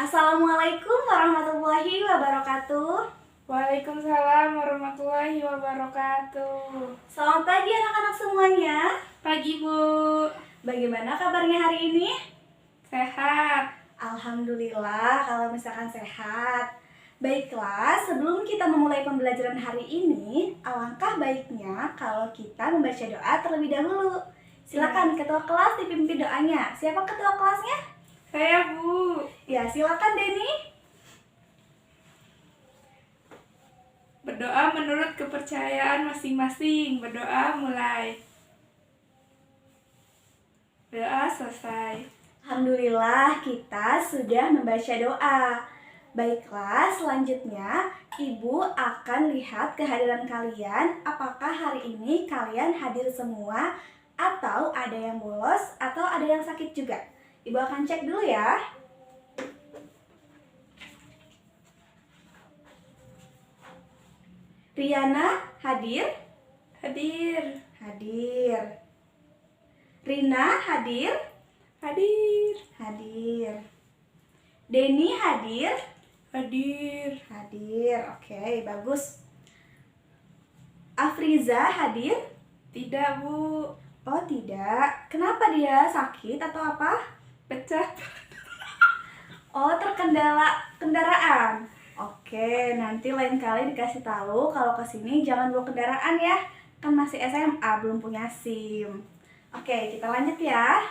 Assalamualaikum warahmatullahi wabarakatuh. Waalaikumsalam warahmatullahi wabarakatuh. Selamat pagi anak-anak semuanya. Pagi, Bu. Bagaimana kabarnya hari ini? Sehat. Alhamdulillah kalau misalkan sehat. Baiklah, sebelum kita memulai pembelajaran hari ini, alangkah baiknya kalau kita membaca doa terlebih dahulu. Silakan ketua kelas dipimpin doanya. Siapa ketua kelasnya? Saya, Bu. Ya, silakan Denny. Berdoa menurut kepercayaan masing-masing. Berdoa mulai. Doa selesai. Alhamdulillah kita sudah membaca doa. Baiklah, selanjutnya Ibu akan lihat kehadiran kalian. Apakah hari ini kalian hadir semua atau ada yang bolos atau ada yang sakit juga? Ibu akan cek dulu ya. Riana hadir? Hadir. Hadir. Rina hadir? Hadir. Hadir. Denny hadir? Hadir. Hadir. Oke, bagus. Afriza hadir? Tidak, Bu. Oh, tidak. Kenapa dia sakit atau apa? Pecah. Oh, terkendala kendaraan. Oke, nanti lain kali dikasih tahu kalau kesini jangan bawa kendaraan ya. Kan masih SMA, belum punya SIM. Oke, kita lanjut ya.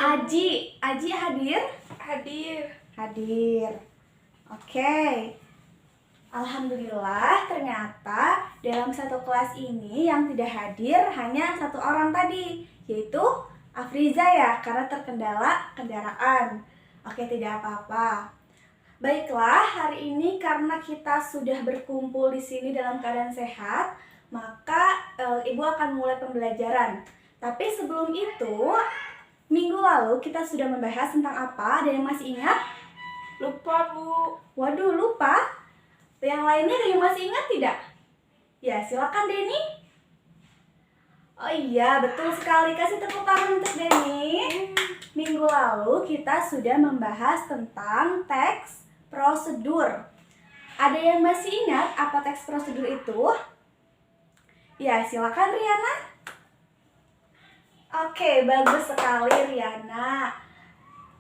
Aji hadir? Hadir. Hadir. Oke. Alhamdulillah ternyata dalam satu kelas ini yang tidak hadir hanya satu orang tadi, yaitu Afriza ya, karena terkendala kendaraan. Oke, tidak apa-apa. Baiklah, hari ini karena kita sudah berkumpul di sini dalam keadaan sehat, maka Ibu akan mulai pembelajaran. Tapi sebelum itu, minggu lalu kita sudah membahas tentang apa? Ada yang masih ingat? Lupa, Bu. Waduh, lupa. Yang lainnya ada yang masih ingat tidak? Ya, silakan Denny. Oh iya, betul sekali. Kasih tepuk tangan untuk Denny. Minggu lalu kita sudah membahas tentang teks prosedur. Ada yang masih ingat apa teks prosedur itu? Ya, silakan Riana. Oke, bagus sekali Riana.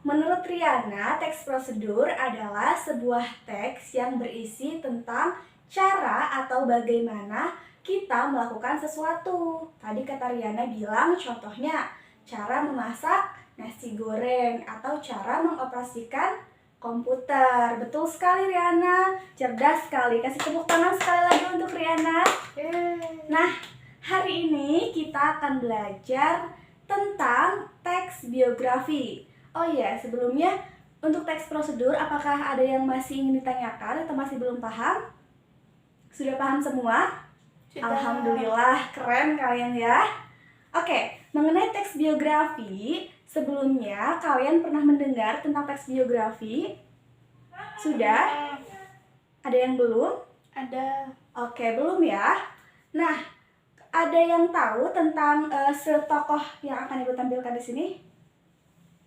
Menurut Riana, teks prosedur adalah sebuah teks yang berisi tentang cara atau bagaimana kita melakukan sesuatu. Tadi kata Riana bilang contohnya cara memasak nasi goreng atau cara mengoperasikan komputer. Betul sekali Riana, cerdas sekali. Kasih tepuk tangan sekali lagi untuk Riana. Nah, hari ini kita akan belajar tentang teks biografi. Oh iya, sebelumnya untuk teks prosedur apakah ada yang masih ingin ditanyakan atau masih belum paham? Sudah paham semua? Sudah. Alhamdulillah, keren kalian ya. Oke, mengenai teks biografi, sebelumnya kalian pernah mendengar tentang teks biografi? Sudah? Ada yang belum? Ada. Oke, belum ya. Nah, ada yang tahu tentang tokoh yang akan Ibu tampilkan di sini?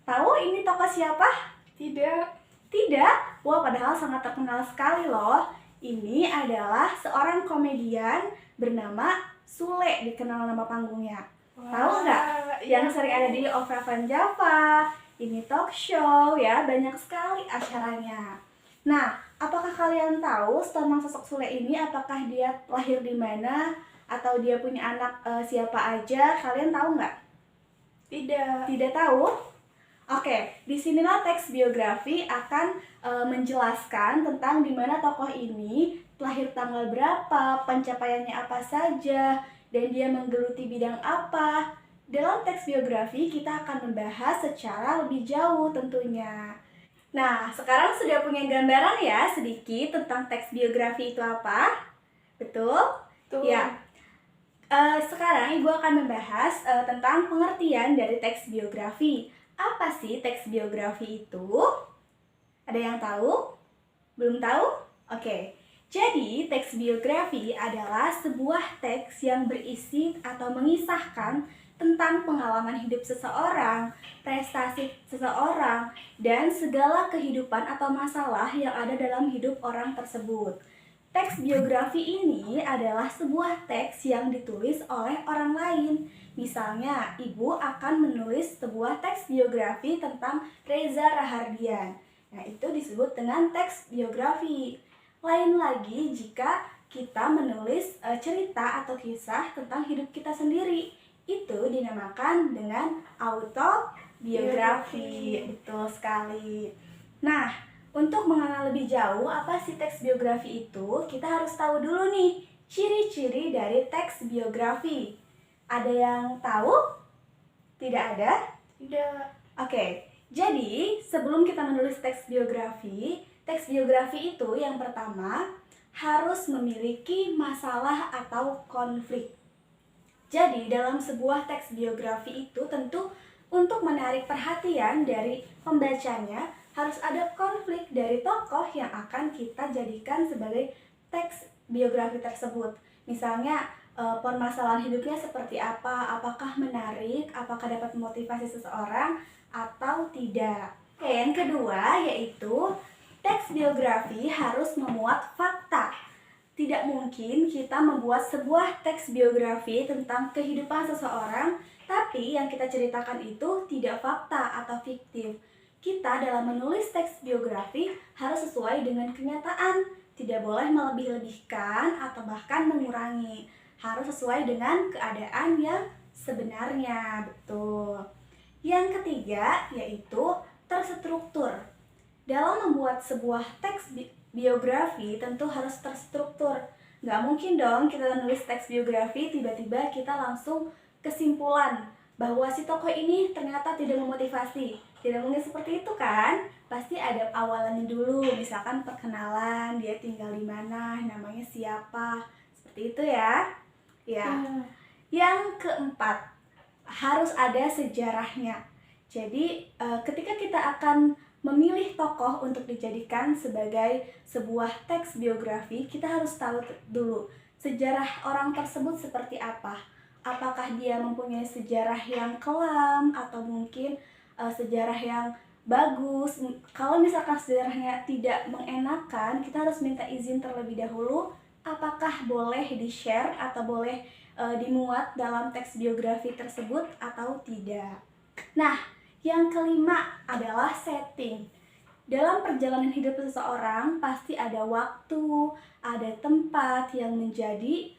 Tahu ini tokoh siapa? Tidak. Tidak? Wah, padahal sangat terkenal sekali loh. Ini adalah seorang komedian bernama Sule, dikenal nama panggungnya. Tahu nggak? Yang sering ada di Opera Van Java, ini talk show ya, banyak sekali acaranya. Nah, apakah kalian tahu tentang sosok Sule ini? Apakah dia lahir di mana? Atau dia punya anak siapa aja? Kalian tahu nggak? Tidak. Tidak tahu? Oke, disinilah teks biografi akan menjelaskan tentang di mana tokoh ini lahir tanggal berapa, pencapaiannya apa saja, dan dia menggeluti bidang apa. Dalam teks biografi kita akan membahas secara lebih jauh tentunya. Nah, sekarang sudah punya gambaran ya sedikit tentang teks biografi itu apa? Betul? Tuh. Ya. Sekarang Ibu akan membahas tentang pengertian dari teks biografi. Apa sih teks biografi itu? Ada yang tahu? Belum tahu? Oke. Jadi, teks biografi adalah sebuah teks yang berisi atau mengisahkan tentang pengalaman hidup seseorang, prestasi seseorang, dan segala kehidupan atau masalah yang ada dalam hidup orang tersebut. Teks biografi ini adalah sebuah teks yang ditulis oleh orang lain. Misalnya, ibu akan menulis sebuah teks biografi tentang Reza Rahardian. Nah, itu disebut dengan teks biografi. Lain lagi jika kita menulis cerita atau kisah tentang hidup kita sendiri. Itu dinamakan dengan autobiografi. Betul sekali. Nah, untuk mengenal lebih jauh apa sih teks biografi itu, kita harus tahu dulu nih ciri-ciri dari teks biografi. Ada yang tahu? Tidak ada? Tidak. Oke, jadi sebelum kita menulis teks biografi itu yang pertama harus memiliki masalah atau konflik. Jadi dalam sebuah teks biografi itu tentu untuk menarik perhatian dari pembacanya harus ada konflik dari tokoh yang akan kita jadikan sebagai teks biografi tersebut. Misalnya permasalahan hidupnya seperti apa, apakah menarik, apakah dapat memotivasi seseorang atau tidak. Oke, yang kedua yaitu teks biografi harus memuat fakta. Tidak mungkin kita membuat sebuah teks biografi tentang kehidupan seseorang, tapi yang kita ceritakan itu tidak fakta atau fiktif. Kita dalam menulis teks biografi harus sesuai dengan kenyataan, tidak boleh melebih-lebihkan atau bahkan mengurangi. Harus sesuai dengan keadaan yang sebenarnya, betul. Yang ketiga yaitu terstruktur. Dalam membuat sebuah teks biografi tentu harus terstruktur. Nggak mungkin dong kita nulis teks biografi tiba-tiba kita langsung kesimpulan bahwa si tokoh ini ternyata tidak memotivasi. Tidak mungkin seperti itu kan? Pasti ada awalannya dulu, misalkan perkenalan, dia tinggal di mana, namanya siapa, seperti itu ya. Ya. Yang keempat, harus ada sejarahnya. Jadi ketika kita akan memilih tokoh untuk dijadikan sebagai sebuah teks biografi, kita harus tahu dulu sejarah orang tersebut seperti apa. Apakah dia mempunyai sejarah yang kelam atau mungkin sejarah yang bagus. Kalau misalkan sejarahnya tidak mengenakan, kita harus minta izin terlebih dahulu apakah boleh di-share atau boleh dimuat dalam teks biografi tersebut atau tidak. Nah, yang kelima adalah setting. Dalam perjalanan hidup seseorang pasti ada waktu, ada tempat yang menjadi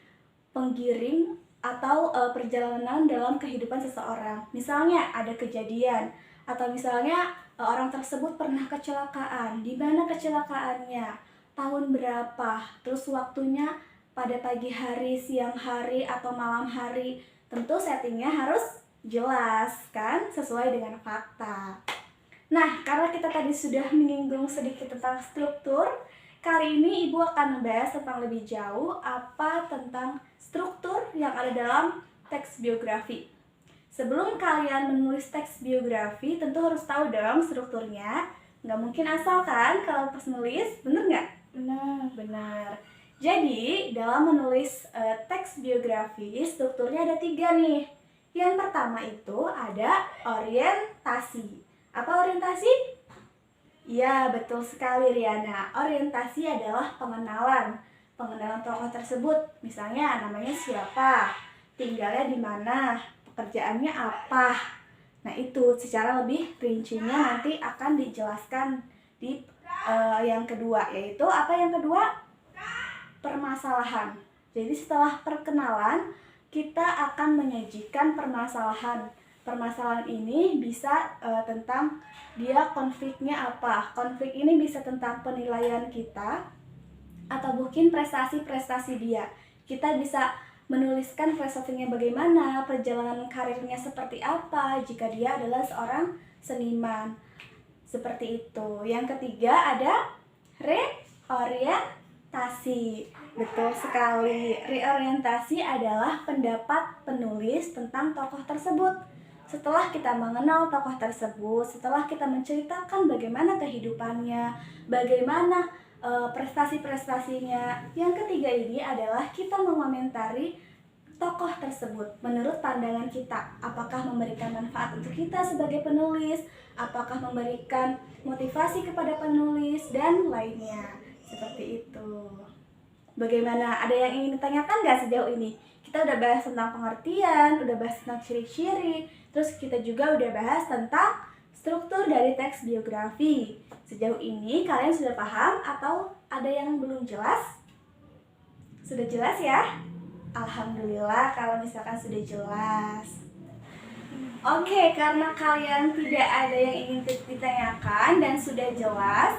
penggiring atau perjalanan dalam kehidupan seseorang. Misalnya ada kejadian atau misalnya orang tersebut pernah kecelakaan. Di mana kecelakaannya? Tahun berapa? Terus waktunya pada pagi hari, siang hari atau malam hari. Tentu settingnya harus jelas kan, sesuai dengan fakta. Nah, karena kita tadi sudah menyinggung sedikit tentang struktur, kali ini Ibu akan membahas tentang lebih jauh apa tentang struktur yang ada dalam teks biografi. Sebelum kalian menulis teks biografi, tentu harus tahu dong strukturnya. Nggak mungkin asal kan kalau pas nulis, bener nggak? Benar. Benar. Jadi, dalam menulis teks biografi, strukturnya ada 3 nih. Yang pertama itu ada orientasi. Apa orientasi? Ya, betul sekali Riana. Orientasi adalah pengenalan. Pengenalan tokoh tersebut. Misalnya namanya siapa, tinggalnya di mana, pekerjaannya apa. Nah, itu secara lebih rincinya nanti akan dijelaskan di yang kedua, yaitu apa yang kedua? Permasalahan. Jadi setelah perkenalan, kita akan menyajikan permasalahan. Permasalahan ini bisa tentang dia konfliknya apa. Konflik ini bisa tentang penilaian kita atau mungkin prestasi-prestasi dia. Kita bisa menuliskan prestasinya bagaimana, perjalanan karirnya seperti apa jika dia adalah seorang seniman. Seperti itu. Yang ketiga ada reorientasi. Betul sekali. Reorientasi adalah pendapat penulis tentang tokoh tersebut. Setelah kita mengenal tokoh tersebut, setelah kita menceritakan bagaimana kehidupannya, bagaimana prestasi-prestasinya. Yang ketiga ini adalah kita mengomentari tokoh tersebut menurut pandangan kita. Apakah memberikan manfaat untuk kita sebagai penulis, apakah memberikan motivasi kepada penulis, dan lainnya. Seperti itu. Bagaimana? Ada yang ingin ditanyakan nggak sejauh ini? Kita udah bahas tentang pengertian, udah bahas tentang ciri-ciri, terus kita juga udah bahas tentang struktur dari teks biografi. Sejauh ini kalian sudah paham atau ada yang belum jelas? Sudah jelas ya? Alhamdulillah kalau misalkan sudah jelas. Oke, karena kalian tidak ada yang ingin ditanyakan dan sudah jelas,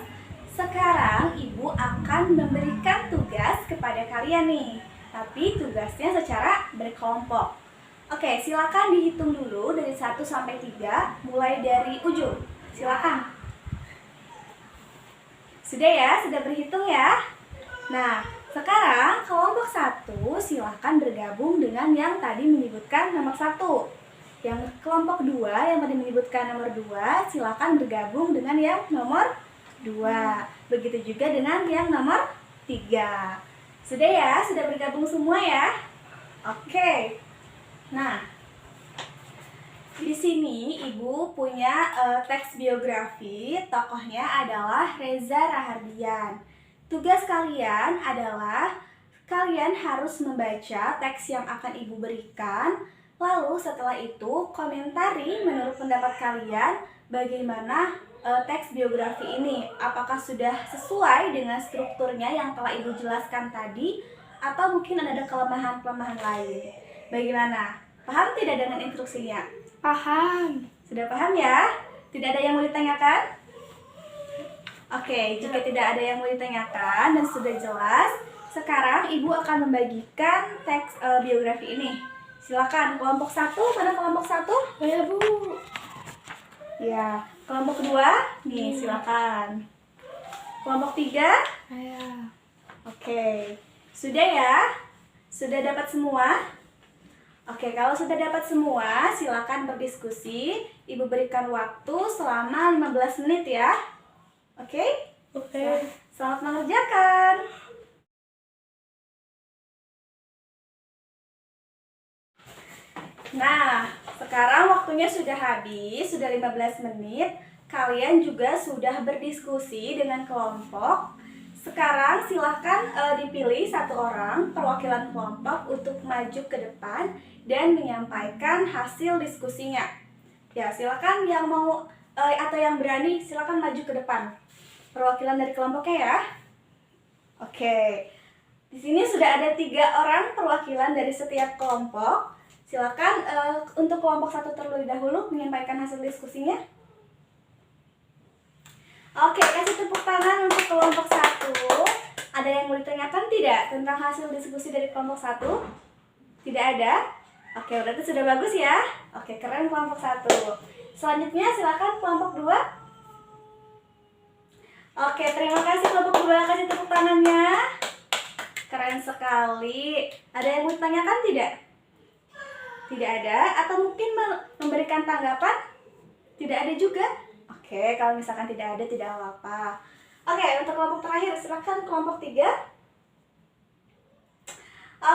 sekarang Ibu akan memberikan tugas kepada kalian nih. Tapi tugasnya secara berkelompok. Oke, silakan dihitung dulu dari 1 sampai 3, mulai dari ujung. Silakan. Sudah ya? Sudah berhitung ya? Nah, sekarang kelompok 1 silakan bergabung dengan yang tadi menyebutkan nomor 1. Yang kelompok 2 yang tadi menyebutkan nomor 2 silakan bergabung dengan yang nomor 2. Begitu juga dengan yang nomor 3. Sudah ya? Sudah bergabung semua ya? Oke. Nah, di sini Ibu punya teks biografi, tokohnya adalah Reza Rahardian. Tugas kalian adalah kalian harus membaca teks yang akan Ibu berikan. Lalu setelah itu komentari menurut pendapat kalian bagaimana teks biografi ini. Apakah sudah sesuai dengan strukturnya yang telah Ibu jelaskan tadi, atau mungkin ada kelemahan-kelemahan lain. Bagaimana? Paham tidak dengan instruksinya? Paham. Sudah paham ya? Tidak ada yang mau ditanyakan? Oke, jika tidak ada yang mau ditanyakan dan sudah jelas, sekarang Ibu akan membagikan teks biografi ini. Silakan, kelompok 1, mana kelompok 1? Ya, Bu. Ya, kelompok 2, nih silakan. Kelompok 3? Ya. Oke, sudah ya? Sudah dapat semua? Oke, kalau sudah dapat semua, silakan berdiskusi. Ibu berikan waktu selama 15 menit ya. Oke? Oke. Selamat mengerjakan. Nah, sekarang waktunya sudah habis, sudah 15 menit. Kalian juga sudah berdiskusi dengan kelompok. Sekarang silahkan dipilih satu orang perwakilan kelompok untuk maju ke depan dan menyampaikan hasil diskusinya. Ya, silakan yang mau atau yang berani silakan maju ke depan. Perwakilan dari kelompoknya ya. Oke. Di sini sudah ada 3 orang perwakilan dari setiap kelompok. Silakan untuk kelompok 1 terlebih dahulu menyampaikan hasil diskusinya. Oke, kasih tepuk tangan untuk kelompok 1. Ada yang mau ditanyakan tidak tentang hasil diskusi dari kelompok 1? Tidak ada? Oke, berarti sudah bagus ya. Oke, keren kelompok 1. Selanjutnya silakan kelompok 2. Oke, terima kasih kelompok 2. Kasih tepuk tangannya. Keren sekali. Ada yang mau ditanyakan tidak? Tidak ada? Atau mungkin memberikan tanggapan? Tidak ada juga? Oke, kalau misalkan tidak ada, tidak apa-apa. Oke, untuk kelompok terakhir, silakan kelompok 3.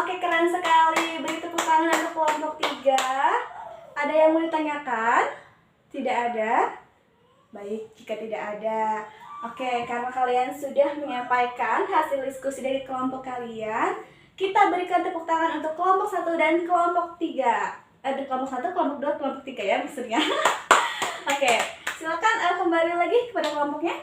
Oke, keren sekali. Beri tepuk tangan untuk kelompok 3. Ada yang mau ditanyakan? Tidak ada? Baik, jika tidak ada. Oke, karena kalian sudah menyampaikan hasil diskusi dari kelompok kalian, kita berikan tepuk tangan untuk kelompok 1 dan kelompok 3. Ada kelompok 1, kelompok 2, kelompok 3 ya maksudnya. Oke, silakan kembali lagi kepada kelompoknya.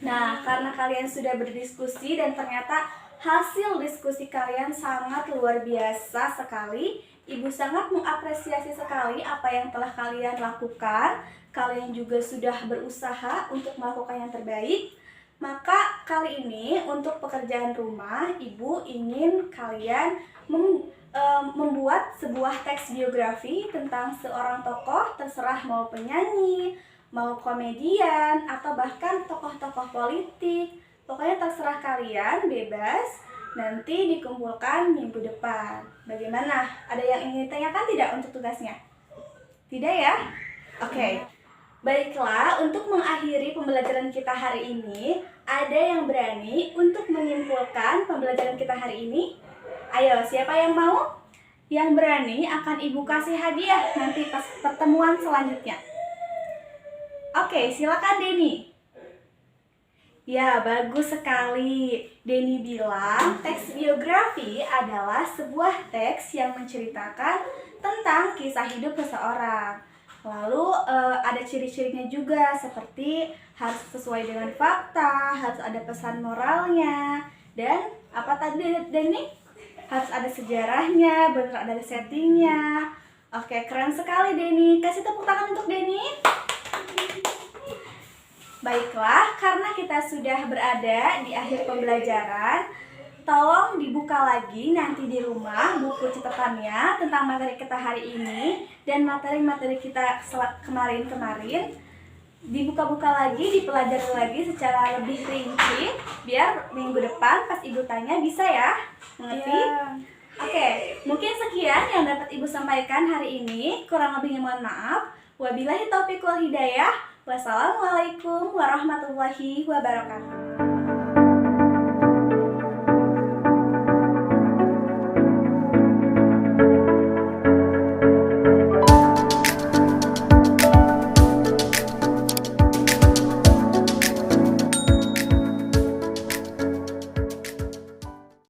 Nah, karena kalian sudah berdiskusi dan ternyata hasil diskusi kalian sangat luar biasa sekali, Ibu sangat mengapresiasi sekali apa yang telah kalian lakukan. Kalian juga sudah berusaha untuk melakukan yang terbaik. Maka kali ini untuk pekerjaan rumah, Ibu ingin kalian membuat sebuah teks biografi tentang seorang tokoh, terserah mau penyanyi, mau komedian, atau bahkan tokoh-tokoh politik. Pokoknya terserah kalian, bebas. Nanti dikumpulkan minggu depan. Bagaimana? Ada yang ingin ditanyakan tidak untuk tugasnya? Tidak ya? Oke. Baiklah, untuk mengakhiri pembelajaran kita hari ini, ada yang berani untuk menyimpulkan pembelajaran kita hari ini? Ayo, siapa yang mau? Yang berani akan Ibu kasih hadiah nanti pas pertemuan selanjutnya. Oke, silakan Denny. Ya, bagus sekali. Denny bilang teks biografi adalah sebuah teks yang menceritakan tentang kisah hidup seseorang. Lalu ada ciri-cirinya juga seperti harus sesuai dengan fakta, harus ada pesan moralnya, dan apa tadi Denny? Harus ada sejarahnya, benar ada settingnya. Oke, keren sekali Denny. Kasih tepuk tangan untuk Denny. Baiklah, karena kita sudah berada di akhir pembelajaran, tolong dibuka lagi nanti di rumah buku catatannya tentang materi kita hari ini dan materi-materi kita kemarin-kemarin. Dibuka-buka lagi, dipelajari lagi secara lebih rinci, biar minggu depan pas Ibu tanya bisa ya, mengerti? Ya. Oke, mungkin sekian yang dapat Ibu sampaikan hari ini. Kurang lebihnya mohon maaf. Wabillahi taufiq wal hidayah. Wassalamualaikum warahmatullahi wabarakatuh.